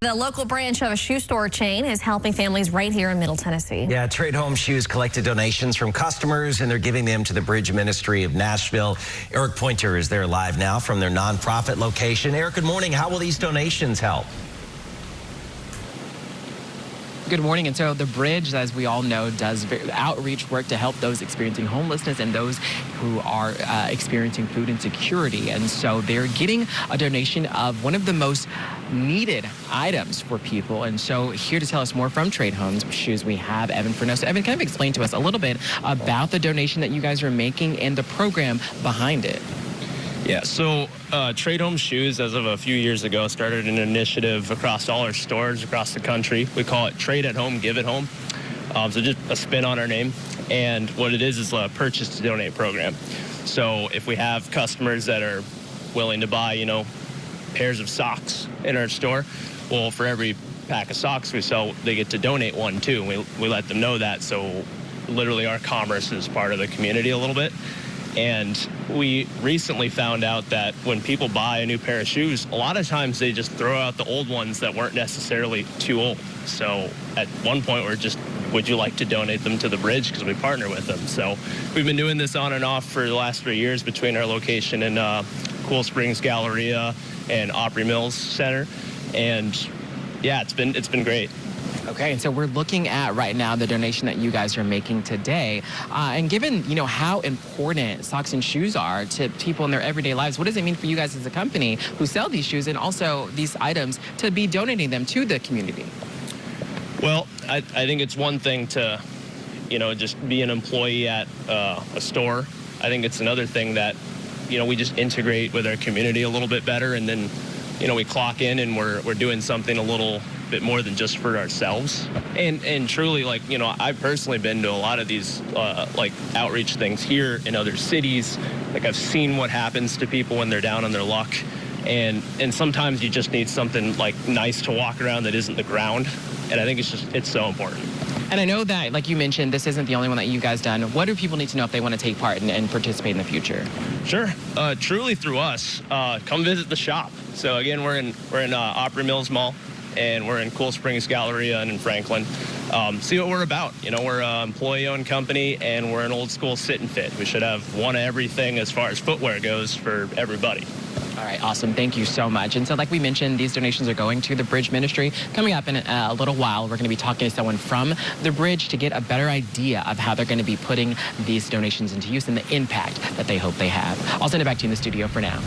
The local branch of a shoe store chain is helping families right here in Middle Tennessee. Yeah, TradeHome Shoes collected donations from customers, and they're giving them to the Bridge Ministry of Nashville. Eric Pointer is there live now from their nonprofit location. Eric, good morning. How will these donations help? Good morning. And so the Bridge, as we all know, does outreach work to help those experiencing homelessness and those who are experiencing food insecurity. And so they're getting a donation of one of the most needed items for people. And so here to tell us more from TradeHome Shoes, we have Evan Furneaux. So Evan, kind of explain to us a little bit about the donation that you guys are making and the program behind it. Yeah, so TradeHome Shoes, as of a few years ago, started an initiative across all our stores across the country. We call it Trade at Home, Give at Home. So just a spin on our name. And what it is a purchase to donate program. So if we have customers that are willing to buy, pairs of socks in our store, well, for every pack of socks we sell, they get to donate one too. We let them know that. So literally our commerce is part of the community a little bit. And we recently found out that when people buy a new pair of shoes, a lot of times they just throw out the old ones that weren't necessarily too old. So at one point we're just, would you like to donate them to the Bridge, because we partner with them. So we've been doing this on and off for the last 3 years between our location in Cool Springs Galleria and Opry Mills Center. And yeah, it's been great. Okay, and so we're looking at right now the donation that you guys are making today. And given, how important socks and shoes are to people in their everyday lives, what does it mean for you guys as a company who sell these shoes and also these items to be donating them to the community? Well, I think it's one thing to, just be an employee at a store. I think it's another thing that, we just integrate with our community a little bit better, and then, we clock in and we're doing something a little bit more than just for ourselves. And truly, I've personally been to a lot of these outreach things here in other cities. I've seen what happens to people when they're down on their luck, and sometimes you just need something nice to walk around that isn't the ground. And I think it's so important. And I know that, like you mentioned, this isn't the only one that you guys done. What do people need to know if they want to take part and participate in the future? Sure. Truly through us, come visit the shop. So again, we're in Opry Mills Mall, and we're in Cool Springs Galleria and in Franklin. See what we're about. We're an employee-owned company, and we're an old-school sit and fit. We should have one of everything as far as footwear goes for everybody. All right, awesome. Thank you so much. And so like we mentioned, these donations are going to the Bridge Ministry. Coming up in a little while, we're going to be talking to someone from the Bridge to get a better idea of how they're going to be putting these donations into use and the impact that they hope they have. I'll send it back to you in the studio for now.